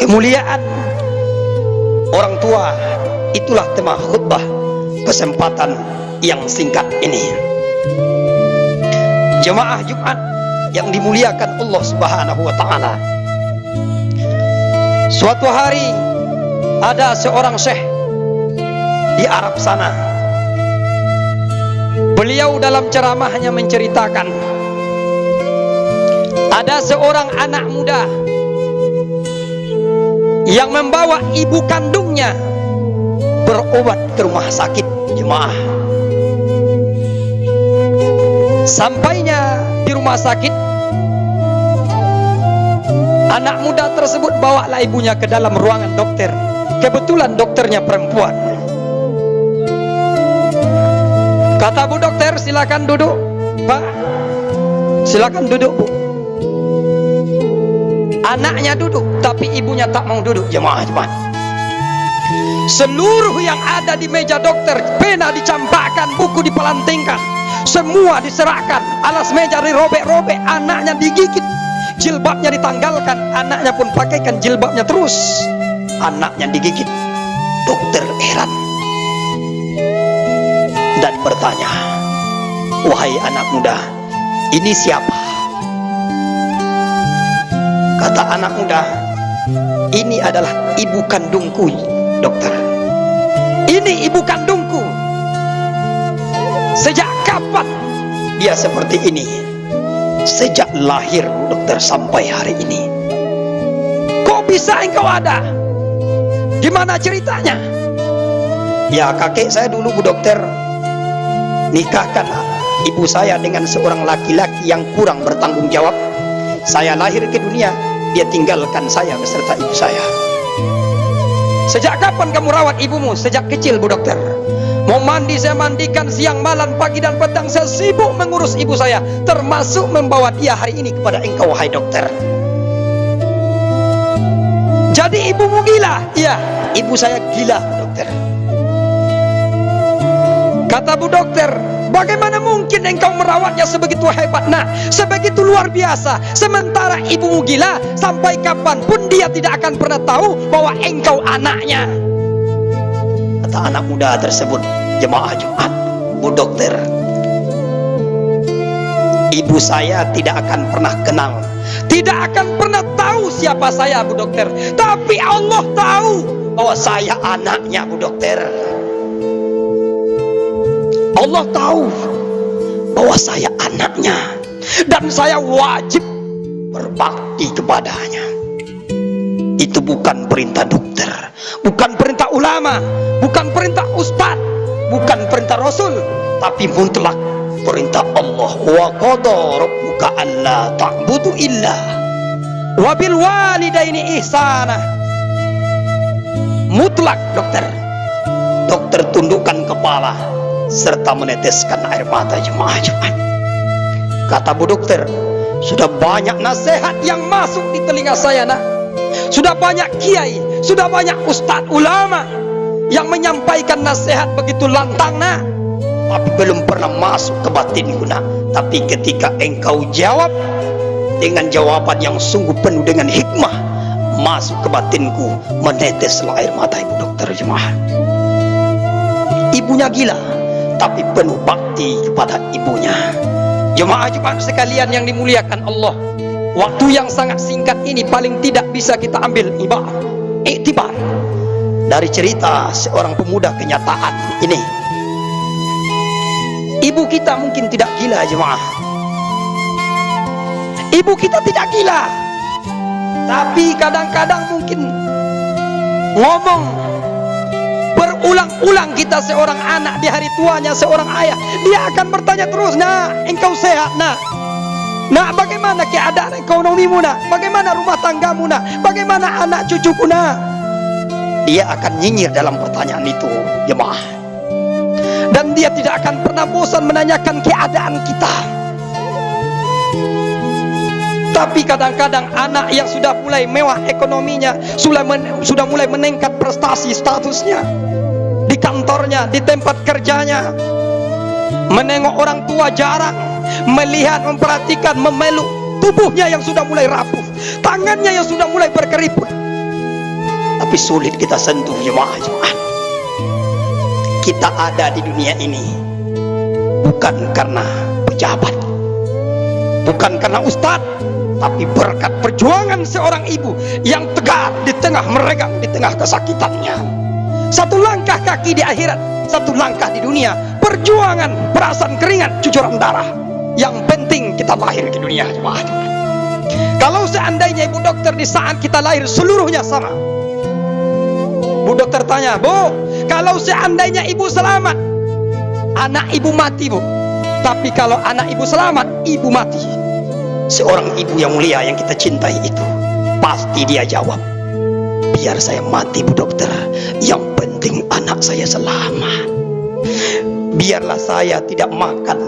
kemuliaan orang tua. Itulah tema khutbah kesempatan yang singkat ini. Jemaah Jumat yang dimuliakan Allah Subhanahu wa Ta'ala, suatu hari ada seorang syekh di Arab sana. Beliau dalam ceramahnya menceritakan ada seorang anak muda yang membawa ibu kandungnya berobat ke rumah sakit. Jemaah, sampainya di rumah sakit, anak muda tersebut bawalah ibunya ke dalam ruangan dokter. Kebetulan dokternya perempuan. Kata bu dokter, silakan duduk. Pak, silakan duduk bu. Anaknya duduk, tapi ibunya tak mau duduk. Jemaah. Seluruh yang ada di meja dokter, pena dicampakkan, buku dipelantingkan, semua diserahkan, alas meja dirobek-robek, anaknya digigit, jilbabnya ditanggalkan, anaknya pun pakaikan jilbabnya terus, anaknya digigit. Dokter heran dan bertanya, wahai anak muda, ini siapa? Kata anak muda, ini adalah ibu kandungku dokter. Ini ibu kandungku. Sejak kapan dia seperti ini? Sejak lahir dokter sampai hari ini. Kok bisa engkau ada? Gimana ceritanya? Ya kakek saya dulu bu dokter nikahkan ibu saya dengan seorang laki-laki yang kurang bertanggung jawab. Saya lahir ke dunia, dia tinggalkan saya beserta ibu saya. Sejak kapan kamu rawat ibumu? Sejak kecil bu dokter. Mau mandi saya mandikan, siang malam pagi dan petang saya sibuk mengurus ibu saya, termasuk membawa dia hari ini kepada engkau wahai dokter. Jadi ibumu gila? Iya, ibu saya gila dokter. Kata bu dokter, bagaimana mungkin engkau merawatnya sebegitu hebat, nah, sebegitu luar biasa, sementara ibumu gila, sampai kapanpun dia tidak akan pernah tahu bahwa engkau anaknya. Kata anak muda tersebut, jemaah Jumat, bu dokter, ibu saya tidak akan pernah kenal, tidak akan pernah tahu siapa saya bu dokter, tapi Allah tahu bahwa saya anaknya bu dokter. Allah tahu bahwa saya anaknya dan saya wajib berbakti kepadanya. Itu bukan perintah dokter, bukan perintah ulama, bukan perintah ustaz, bukan perintah rasul, tapi mutlak perintah Allah. Wa qada rabbuka alla ta'budu illa wa bil walidaini ihsana. Mutlak dokter. Dokter tundukkan kepala serta meneteskan air mata. Jemaah Jumat. Kata bu dokter, sudah banyak nasihat yang masuk di telinga saya nak. Sudah banyak kiai, sudah banyak ustadz ulama yang menyampaikan nasihat begitu lantang nak, tapi belum pernah masuk ke batinku nak. Tapi ketika engkau jawab dengan jawaban yang sungguh penuh dengan hikmah, masuk ke batinku, meneteslah air mata ibu dokter. Jemaah, ibunya gila tapi penuh bakti kepada ibunya. Jemaah Jumat sekalian yang dimuliakan Allah, waktu yang sangat singkat ini paling tidak bisa kita ambil iktibar dari cerita seorang pemuda kenyataan ini. Ibu kita mungkin tidak gila jemaah, ibu kita tidak gila, tapi kadang-kadang mungkin ngomong berulang-ulang kita seorang anak di hari tuanya seorang ayah, dia akan bertanya terus, nak, engkau sehat nak? Nak, bagaimana keadaan ekonomimu nak? Bagaimana rumah tanggamu nak? Bagaimana anak cucuku nak? Dia akan nyinyir dalam pertanyaan itu jemaah, dan dia tidak akan pernah bosan menanyakan keadaan kita. Tapi kadang-kadang anak yang sudah mulai mewah ekonominya, sudah mulai meningkat prestasi statusnya di kantornya, di tempat kerjanya, menengok orang tua jarang, melihat, memperhatikan, memeluk tubuhnya yang sudah mulai rapuh, tangannya yang sudah mulai berkeriput, tapi sulit kita sentuh jemaah. Kita ada di dunia ini bukan karena pejabat, bukan karena ustadz, tapi berkat perjuangan seorang ibu yang tegar di tengah meregang, di tengah kesakitannya. Satu langkah kaki di akhirat, satu langkah di dunia. Perjuangan, perasaan keringat, cucuran darah. Yang penting kita lahir di dunia jemaah. Kalau seandainya ibu dokter di saat kita lahir seluruhnya sama, bu dokter tanya, bu, kalau seandainya ibu selamat, anak ibu mati bu. Tapi kalau anak ibu selamat, ibu mati. Seorang ibu yang mulia yang kita cintai itu pasti dia jawab, biar saya mati bu dokter, yang penting anak saya selamat. Biarlah saya tidak makan,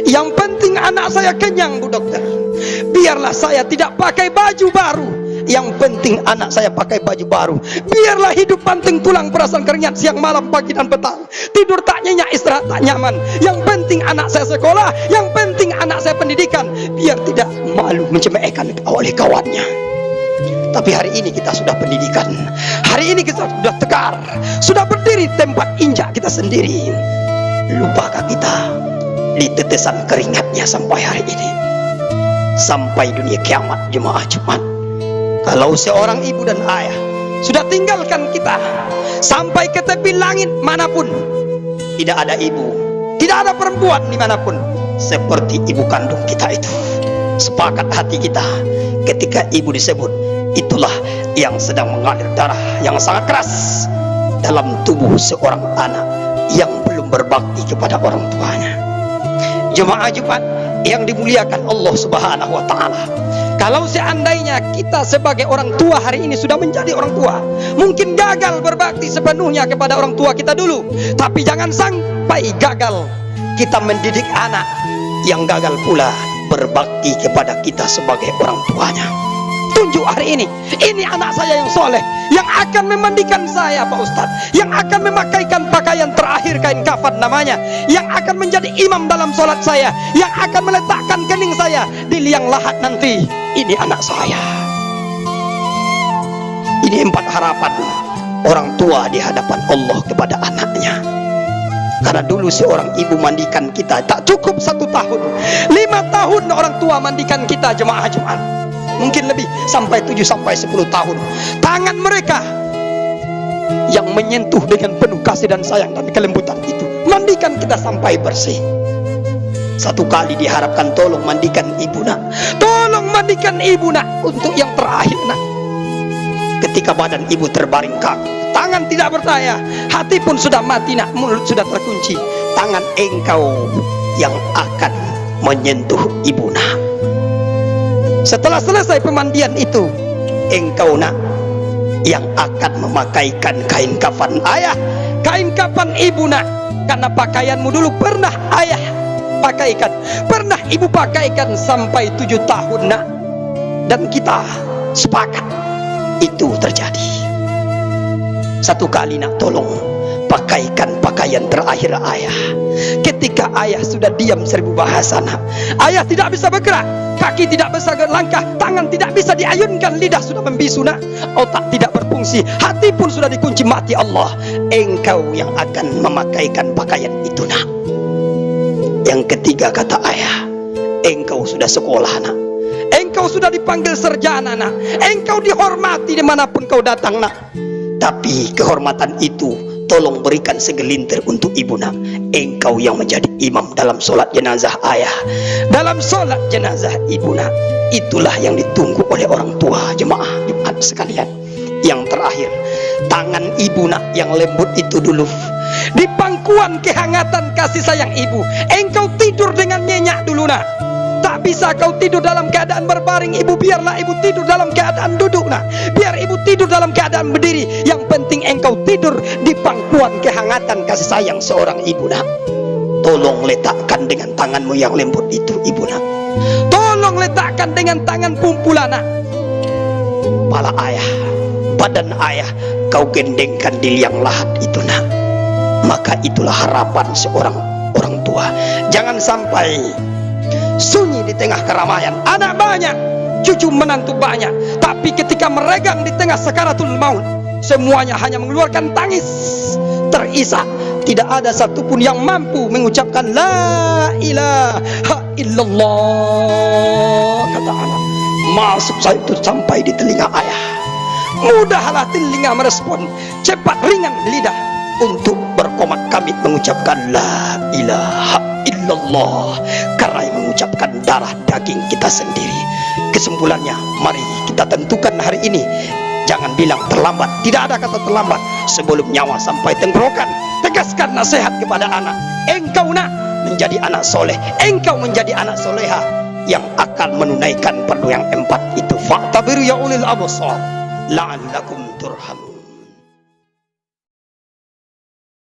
yang penting anak saya kenyang bu dokter. Biarlah saya tidak pakai baju baru, yang penting anak saya pakai baju baru. Biarlah hidup banting tulang perasaan keringat siang malam pagi dan petang, tidur tak nyenyak, istirahat tak nyaman, yang penting anak saya sekolah, yang penting anak saya pendidikan, biar tidak malu mencemehkan oleh kawannya. Tapi hari ini kita sudah pendidikan, hari ini kita sudah tegar, sudah berdiri tempat injak kita sendiri. Lupakah kita di tetesan keringatnya sampai hari ini, sampai dunia kiamat jemaah Jumat? Kalau seorang ibu dan ayah sudah tinggalkan kita sampai ke tepi langit manapun, tidak ada ibu, tidak ada perempuan dimanapun seperti ibu kandung kita itu. Sepakat hati kita ketika ibu disebut, itulah yang sedang mengalir darah yang sangat keras dalam tubuh seorang anak yang belum berbakti kepada orang tuanya. Jemaah Jumat yang dimuliakan Allah Subhanahu wa Ta'ala, kalau seandainya kita sebagai orang tua hari ini sudah menjadi orang tua, mungkin gagal berbakti sepenuhnya kepada orang tua kita dulu, tapi jangan sampai gagal kita mendidik anak yang gagal pula berbakti kepada kita sebagai orang tuanya. Tunjuk hari ini anak saya yang soleh, yang akan memandikan saya Pak Ustadz, yang akan memakaikan pakaian terakhir kain kafan namanya, yang akan menjadi imam dalam sholat saya, yang akan meletakkan kening saya di liang lahat nanti. Ini anak saya. Ini 4 harapan orang tua di hadapan Allah kepada anaknya. Karena dulu seorang ibu mandikan kita tak cukup 1 tahun, 5 tahun orang tua mandikan kita jemaah Jumat. Mungkin lebih, sampai 7 sampai 10 tahun. Tangan mereka yang menyentuh dengan penuh kasih dan sayang dan kelembutan itu mandikan kita sampai bersih. Satu kali diharapkan, tolong mandikan ibu nak, tolong mandikan ibu nak untuk yang terakhir nak. Ketika badan ibu terbaring kaku, tangan tidak berdaya, hati pun sudah mati nak, mulut sudah terkunci, tangan engkau yang akan menyentuh ibu nak. Setelah selesai pemandian itu, engkau nak yang akan memakaikan kain kafan ayah, kain kafan ibu nak. Karena pakaianmu dulu pernah ayah pakaikan, pernah ibu pakaikan sampai 7 tahun nak. Dan kita sepakat itu terjadi. Satu kali nak, tolong pakaikan pakaian terakhir ayah. Ketika ayah sudah diam 1000 bahasa nak, ayah tidak bisa bergerak, kaki tidak bisa berlangkah, tangan tidak bisa diayunkan, lidah sudah membisu nak, otak tidak berfungsi, hati pun sudah dikunci mati Allah. Engkau yang akan memakaikan pakaian itu nak. Yang ketiga kata ayah, engkau sudah sekolah nak, engkau sudah dipanggil sarjana nak, engkau dihormati dimanapun kau datang nak. Tapi kehormatan itu tolong berikan segelintir untuk ibu nak. Engkau yang menjadi imam dalam sholat jenazah ayah, dalam sholat jenazah ibu nak. Itulah yang ditunggu oleh orang tua jemaah Jumat sekalian. Yang terakhir, tangan ibu nak yang lembut itu dulu, di pangkuan kehangatan kasih sayang ibu, engkau tidur dengan nyenyak dulu nak. Tak bisa kau tidur dalam keadaan berbaring ibu, biarlah ibu tidur dalam keadaan duduk nak. Biar ibu tidur dalam keadaan berdiri, yang penting engkau tidur di pangkuan kehangatan kasih sayang seorang ibu nak. Tolong letakkan dengan tanganmu yang lembut itu ibu nak, tolong letakkan dengan tangan pumpulan nak. Kepala ayah, badan ayah kau gendengkan di liang lahat itu nak. Maka itulah harapan seorang orang tua. Jangan sampai sunyi di tengah keramaian, anak banyak, cucu menantu banyak, tapi ketika meregang di tengah sakaratul maut, Semuanya hanya mengeluarkan tangis terisak. Tidak ada satupun yang mampu mengucapkan la ilaha illallah. Kata anak, masuk saya itu sampai di telinga ayah. Mudahlah telinga merespon, cepat ringan lidah untuk berkomat kamit mengucapkan la ilaha illallah. Karena yang mengucapkan darah daging kita sendiri. Kesimpulannya, mari kita tentukan hari ini. Jangan bilang terlambat. Tidak ada kata terlambat. Sebelum nyawa sampai tenggorokan, tegaskan nasihat kepada anak. Engkau nak menjadi anak soleh, engkau menjadi anak soleha yang akan menunaikan perlu yang 4 itu. Fa'tabiru ya ulil absar la'allakum turhamun.